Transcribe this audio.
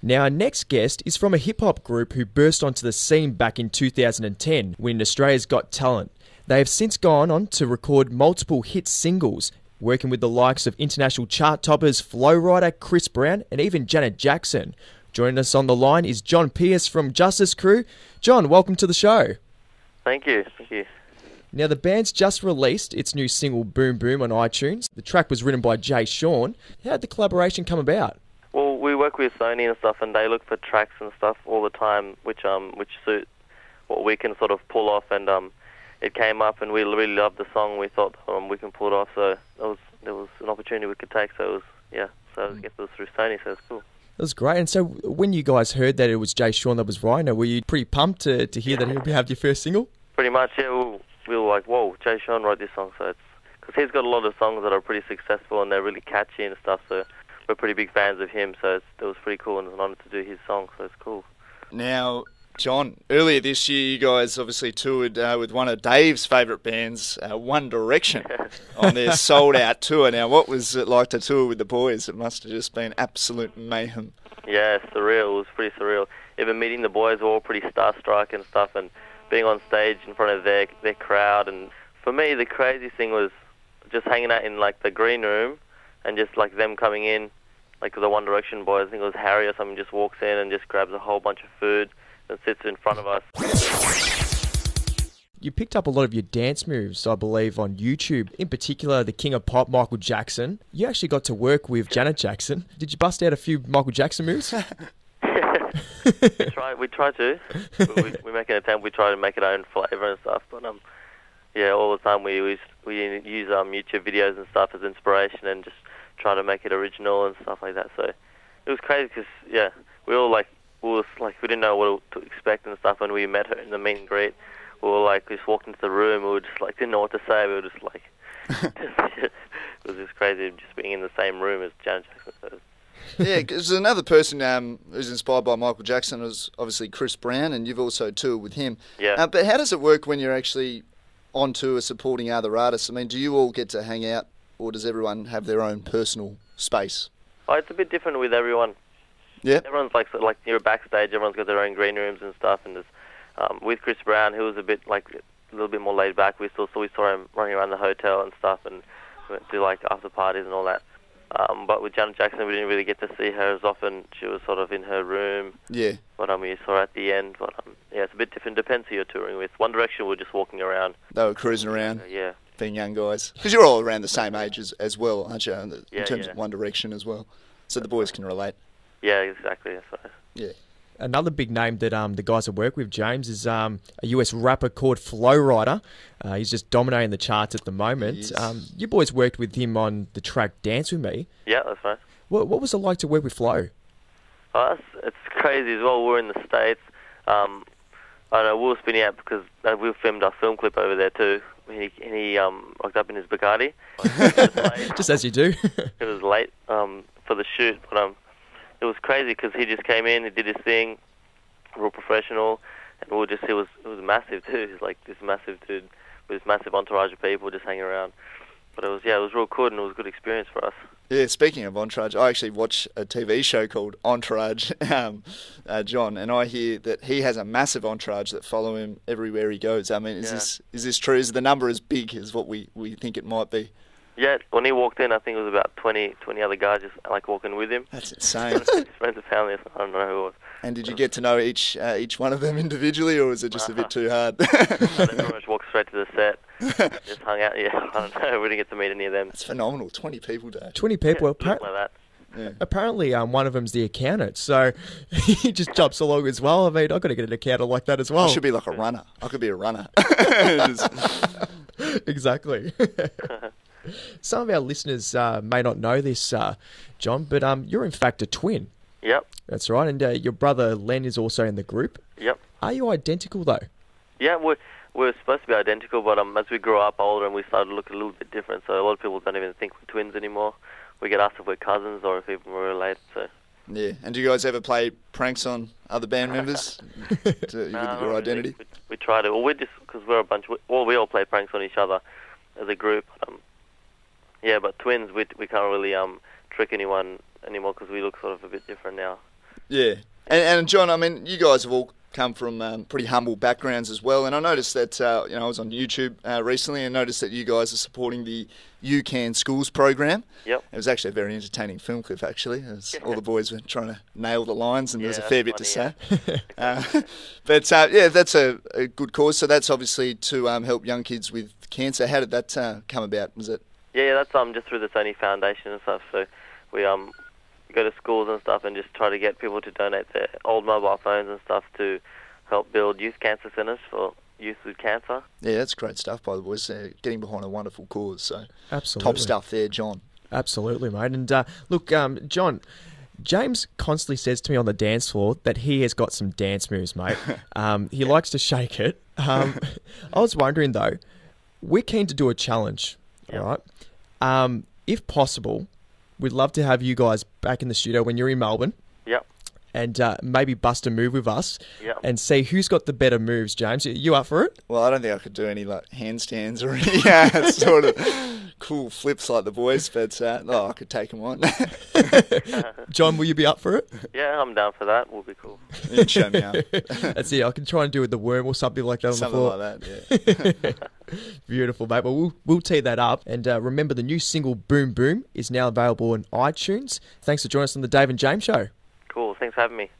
Now, our next guest is from a hip-hop group who burst onto the scene back in 2010, winning Australia's Got Talent. They have since gone on to record multiple hit singles, working with the likes of international chart toppers Flo Rida, Chris Brown, and even Janet Jackson. Joining us on the line is John Pearce from Justice Crew. John, welcome to the show. Thank you. Now, the band's just released its new single, Boom Boom, on iTunes. The track was written by Jay Sean. How did the collaboration come about? Well, we work with Sony and stuff, and they look for tracks and stuff all the time, which suit what we can sort of pull off. And it came up, and we really loved the song. We thought we can pull it off, so there was an opportunity we could take. So I guess it was through Sony, so it's cool. That was great. And so, when you guys heard that it was Jay Sean that was writing it, were you pretty pumped to hear that he'll have your first single? Pretty much, yeah. We were like, whoa, Jay Sean wrote this song, so it's because he's got a lot of songs that are pretty successful and they're really catchy and stuff. So we're pretty big fans of him, so it was pretty cool and it was an honour to do his song, so it's cool. Now, John, earlier this year you guys obviously toured with one of Dave's favourite bands, One Direction, on their sold-out tour. Now, what was it like to tour with the boys? It must have just been absolute mayhem. Yeah, surreal. It was pretty surreal. Even meeting the boys were all pretty starstruck and stuff, and being on stage in front of their crowd. And for me, the crazy thing was just hanging out in like the green room and just like them coming in, like the One Direction boys, I think it was Harry or something, just walks in and just grabs a whole bunch of food and sits in front of us. You picked up a lot of your dance moves, I believe, on YouTube. In particular, the King of Pop, Michael Jackson. You actually got to work with Janet Jackson. Did you bust out a few Michael Jackson moves? We try to. We make an attempt. We try to make it our own flavour and stuff. But all the time we use YouTube videos and stuff as inspiration and just try to make it original and stuff like that. So it was crazy because we didn't know what to expect and stuff. When we met her in the meet and greet, we just walked into the room. We were just didn't know what to say. We were just it was just crazy just being in the same room as Janet Jackson. So yeah, because another person who's inspired by Michael Jackson is obviously Chris Brown, and you've also toured with him. Yeah. But how does it work when you're actually on tour supporting other artists? I mean, do you all get to hang out, or does everyone have their own personal space? Oh, it's a bit different with everyone. Yeah. Everyone's like you're backstage. Everyone's got their own green rooms and stuff. And with Chris Brown, he was a little bit more laid back. We saw him running around the hotel and stuff, and we went to after parties and all that. But with Janet Jackson, we didn't really get to see her as often. She was sort of in her room. Yeah. But we saw her at the end. But it's a bit different. Depends who you're touring with. One Direction, we're just walking around. They were cruising around. Yeah. Being young guys. Because you're all around the same age as well, aren't you? In terms of One Direction as well. So the boys can relate. Yeah, exactly. That's right. Yeah. Another big name that the guys that work with, James, is a US rapper called Flo Rida. He's just dominating the charts at the moment. You boys worked with him on the track Dance With Me. Yeah, that's right. What was it like to work with Flo? It's crazy as well. We're in the States. I know we were spinning out because we filmed our film clip over there too. He rocked up in his Bugatti. Just as you do. It was late for the shoot, but it was crazy because he just came in, he did his thing, real professional, and it was massive too. He's like this massive dude with this massive entourage of people just hanging around. But it was real cool and it was a good experience for us. Yeah, speaking of Entourage, I actually watch a TV show called Entourage, John, and I hear that he has a massive entourage that follow him everywhere he goes. I mean, is this true? Is the number as big as what we think it might be? Yeah, when he walked in, I think it was about 20 other guys just walking with him. That's insane. His friends and family, I don't know who it was. And did you get to know each one of them individually, or was it just a bit too hard? They pretty much walked straight to the set, just hung out. Yeah, I don't know. We didn't get to meet any of them. That's phenomenal. 20 people, Dave. 20 people. Yeah, like that. Yeah. Apparently, one of them's the accountant, so he just jumps along as well. I mean, I've got to get an accountant like that as well. I should be like a runner. I could be a runner. Exactly. Some of our listeners may not know this, John, but you're in fact a twin. Yep. That's right, and your brother Len is also in the group. Yep. Are you identical though? Yeah, we're supposed to be identical, but as we grew up older and we started to look a little bit different, so a lot of people don't even think we're twins anymore. We get asked if we're cousins or if even we're related. So. Yeah, and do you guys ever play pranks on other band members with your identity? Really. We try to. Well, we just because we're a bunch. We all play pranks on each other as a group. But twins, we can't really trick anyone anymore because we look sort of a bit different now. Yeah. And John, I mean, you guys have all come from pretty humble backgrounds as well, and I noticed that I was on YouTube recently and noticed that you guys are supporting the You Can Schools program. Yep. It was actually a very entertaining film clip, actually. All the boys were trying to nail the lines, and there's a fair bit to say. But that's a good cause. So that's obviously to help young kids with cancer. How did that come about? Was it? Yeah, that's just through the Sony Foundation and stuff. So we go to schools and stuff and just try to get people to donate their old mobile phones and stuff to help build youth cancer centres for youth with cancer. Yeah, that's great stuff by the boys. Getting behind a wonderful cause. So absolutely. Top stuff there, John. Absolutely, mate. And look, John, James constantly says to me on the dance floor that he has got some dance moves, mate. He likes to shake it. I was wondering, though, we're keen to do a challenge, all right? If possible, we'd love to have you guys back in the studio when you're in Melbourne. Yep. And maybe bust a move with us. Yep. And see who's got the better moves, James. You up for it? Well, I don't think I could do any like handstands or any sort of cool flips like the boys, but I could take them on. John, will you be up for it? Yeah, I'm down for that. Will be cool. You can show me out. That's it. I can try and do it with the worm or something like that on something the floor. Like that, yeah. Beautiful, mate. Well, we'll tee that up. And remember, the new single Boom Boom is now available on iTunes. Thanks for joining us on the Dave and James Show. Cool. Thanks for having me.